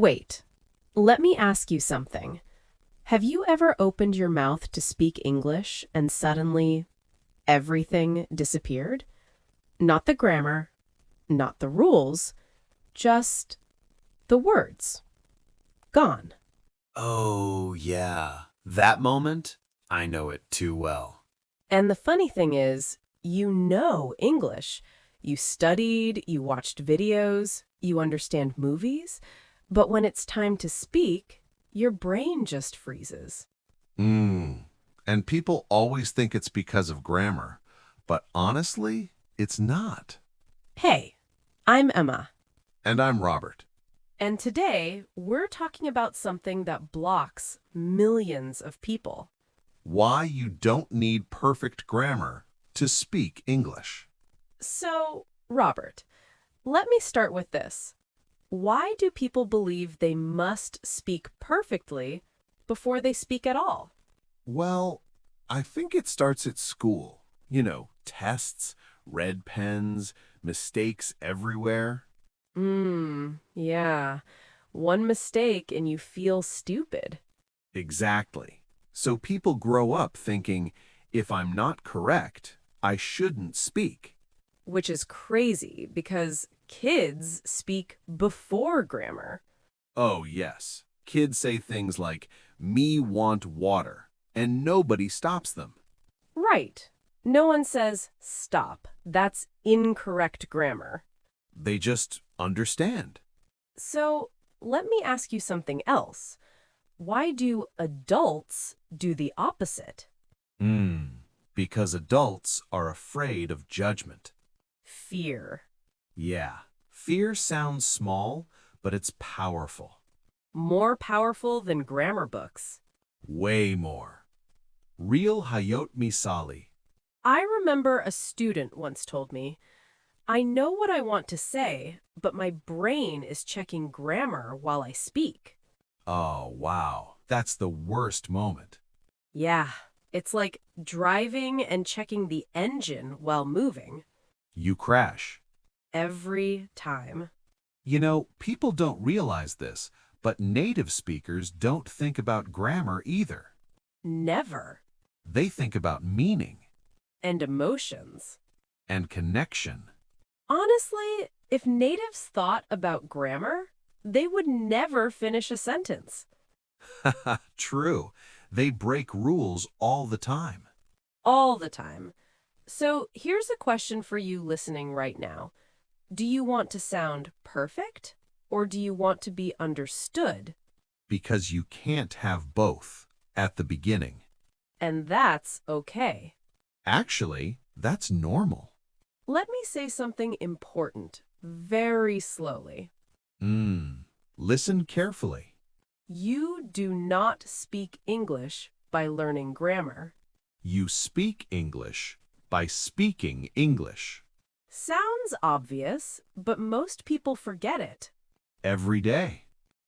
Wait, let me ask you something. Have you ever opened your mouth to speak English and suddenly everything disappeared? Not the grammar, not the rules, just the words. Gone. Oh, yeah. That moment? I know it too well. And the funny thing is, you know English. You studied, you watched videos, you understand movies, but when it's time to speak, your brain just freezes. Mm. And people always think it's because of grammar, but honestly, it's not. Hey, I'm Emma, And I'm Robert. and today we're talking about something that blocks millions of people. Why you don't need perfect grammar to speak English. So, Robert, let me start with this. Why do people believe they must speak perfectly before they speak at all? Well, I think it starts at school. You know, tests, red pens, mistakes everywhere. Yeah. One mistake and you feel stupid. Exactly. So people grow up thinking, if I'm not correct, I shouldn't speak. Which is crazy because kids speak before grammar. Oh, yes. Kids say things like, me want water, and nobody stops them. Right. No one says, stop. That's incorrect grammar. They just understand. So let me ask you something else. Why do adults do the opposite? Because adults are afraid of judgment. Fear. Yeah, fear sounds small, but it's powerful. More powerful than grammar books. Way more. Real Hayot Misali. I remember a student once told me, I know what I want to say, but my brain is checking grammar while I speak. Oh, wow. That's the worst moment. Yeah, it's like driving and checking the engine while moving. You crash. Every time. You know, people don't realize this, but native speakers don't think about grammar either. Never. They think about meaning And emotions. and connection. Honestly, if natives thought about grammar, they would never finish a sentence. True. They break rules all the time. All the time. So here's a question for you listening right now. Do you want to sound perfect or do you want to be understood? Because you can't have both at the beginning. And that's okay. Actually, that's normal. Let me say something important very slowly. Listen carefully. You do not speak English by learning grammar. You speak English by speaking English Sounds obvious, but most people forget it. every day.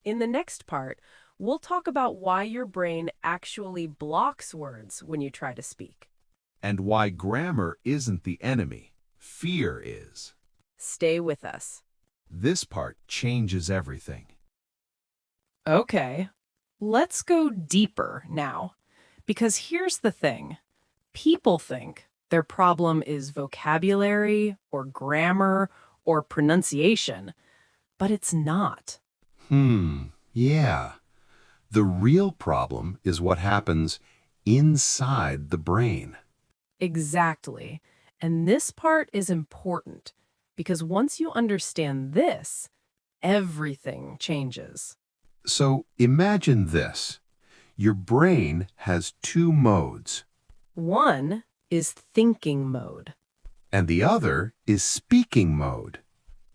In the next part, we'll talk about why your brain actually blocks words when you try to speak. And why grammar isn't the enemy, fear is. Stay with us. This part changes everything. Okay, let's go deeper now. Because here's the thing. People think their problem is vocabulary or grammar or pronunciation, but it's not. Yeah. The real problem is what happens inside the brain. Exactly. And this part is important because once you understand this, everything changes. So imagine this. Your brain has two modes, One is thinking mode. and the other is speaking mode.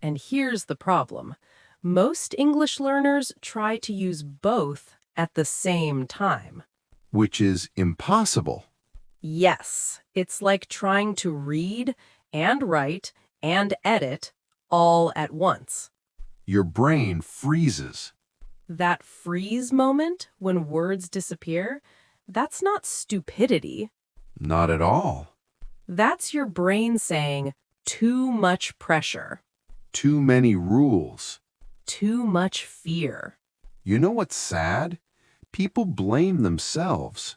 And here's the problem. Most English learners try to use both at the same time. Which is impossible. Yes, it's like trying to read and write and edit all at once. Your brain freezes. That freeze moment when words disappear, that's not stupidity. Not at all. That's your brain saying, too much pressure, Too many rules. too much fear. You know what's sad? People blame themselves.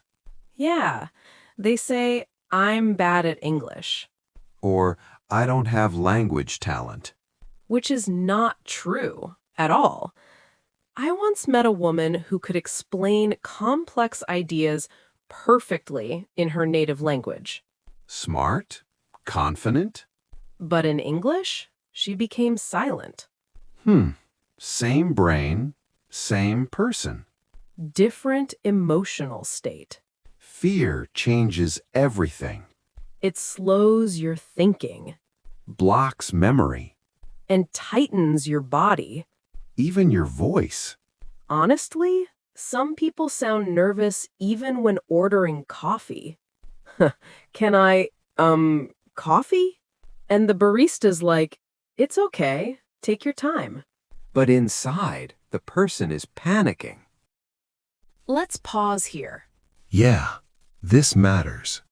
Yeah, they say, I'm bad at English, Or, I don't have language talent. which is not true at all. I once met a woman who could explain complex ideas perfectly in her native language. Smart? Confident? But in English, she became silent. Same brain, same person. Different emotional state. Fear changes everything. It slows your thinking Blocks memory. and tightens your body. Even your voice. Honestly, some people sound nervous even when ordering coffee. Can I, coffee? And the barista's like, it's okay, take your time. But inside, the person is panicking. Let's pause here. Yeah, this matters.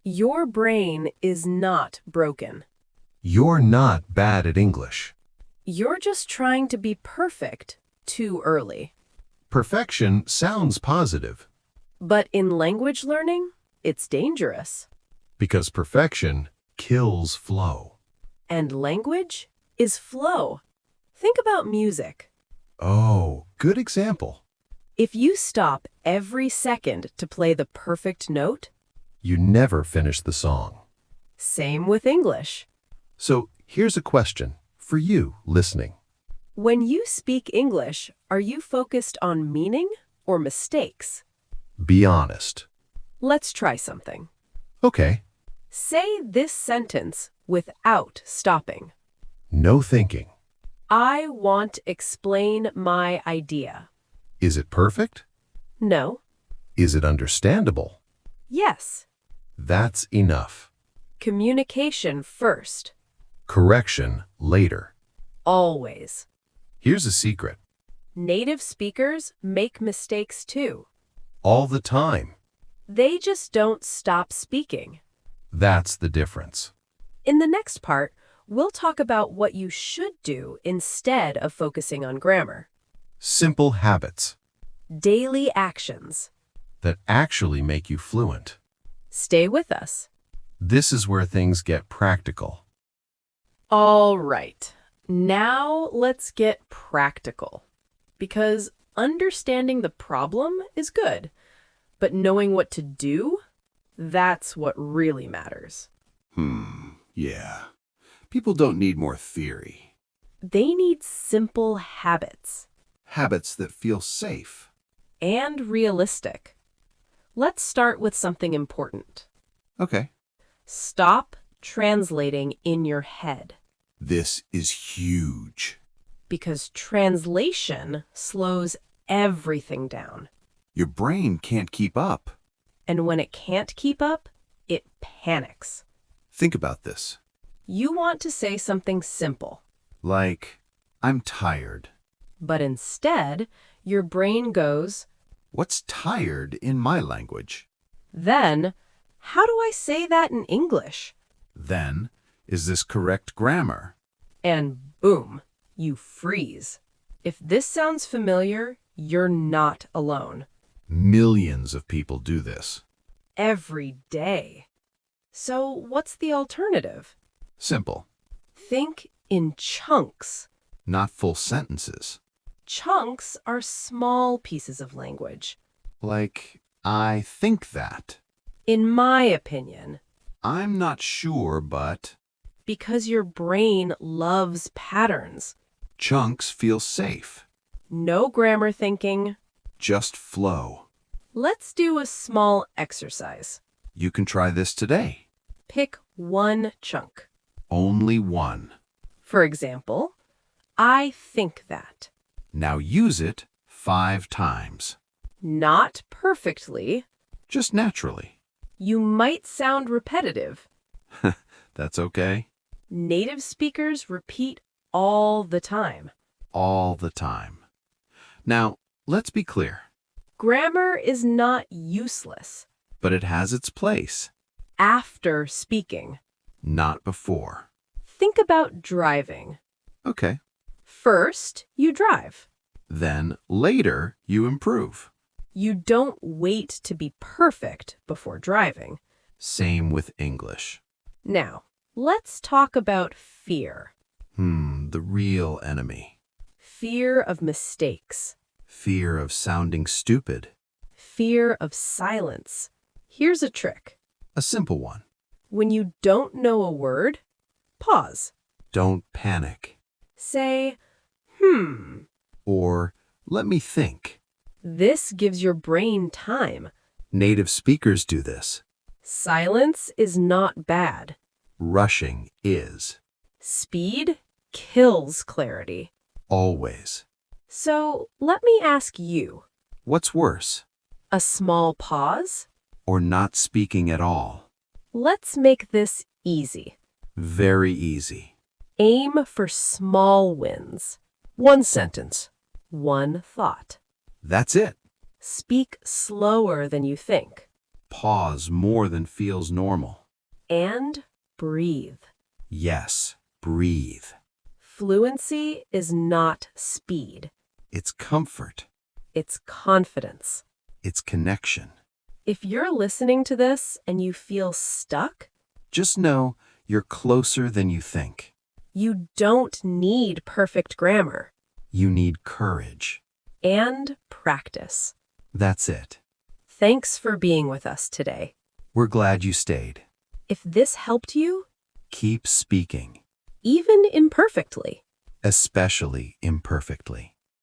Your brain is not broken. You're not bad at English. You're just trying to be perfect too early. Perfection sounds positive. But in language learning, it's dangerous. Because perfection kills flow. And language is flow. Think about music. Oh, good example. If you stop every second to play the perfect note, You never finish the song. same with English. So here's a question for you listening. When you speak English, are you focused on meaning or mistakes? Be honest. Let's try something. Okay, Say this sentence without stopping. no thinking. I want to explain my idea. Is it perfect? No. Is it understandable? Yes. That's enough. Communication first. Correction later. Always. Here's a secret. Native speakers make mistakes too. All the time. They just don't stop speaking. That's the difference. In the next part, we'll talk about what you should do instead of focusing on grammar. Simple habits Daily actions. that actually make you fluent. Stay with us. This is where things get practical. All right. Now let's get practical. Because understanding the problem is good, but knowing what to do, that's what really matters. Yeah. People don't need more theory. They need simple habits Habits that feel safe. and realistic. Let's start with something important. Okay. Stop translating in your head, This is huge. because translation slows everything down. Your brain can't keep up. And when it can't keep up, it panics. Think about this. You want to say something simple, Like, I'm tired. but instead, your brain goes, What's tired in my language? then, how do I say that in English? Then, is this correct grammar? And boom, you freeze. If this sounds familiar, you're not alone. Millions of people do this. Every day. So what's the alternative? Simple. Think in chunks. Not full sentences. Chunks are small pieces of language. Like, I think that. In my opinion, I'm not sure, but because your brain loves patterns. chunks feel safe. No grammar thinking. Just flow. Let's do a small exercise. You can try this today. Pick one chunk. Only one. For example, I think that. Now use it 5 times. Not perfectly. Just naturally. You might sound repetitive. That's okay. Native speakers repeat all the time. All the time. Now, let's be clear. Grammar is not useless But it has its place. after speaking. Not before. Think about driving. Okay. First, you drive. Then later you improve. You don't wait to be perfect before driving. Same with English. Now, let's talk about fear. The real enemy. Fear of mistakes. Fear of sounding stupid. Fear of silence. Here's a trick. A simple one. When you don't know a word, pause. Don't panic. Say, Or let me think. This gives your brain time. Native speakers do this. Silence is not bad. Rushing is. Speed kills clarity. Always. So let me ask you, What's worse? a small pause? Or not speaking at all? Let's make this easy. Very easy. Aim for small wins. One sentence, one thought. That's it. Speak slower than you think. Pause more than feels normal. And breathe. Yes, breathe. Fluency is not speed. It's comfort. It's confidence. It's connection. If you're listening to this and you feel stuck, Just know you're closer than you think. you don't need perfect grammar You need courage. and practice. That's it. Thanks for being with us today. We're glad you stayed. If this helped you, Keep speaking, even imperfectly, especially imperfectly.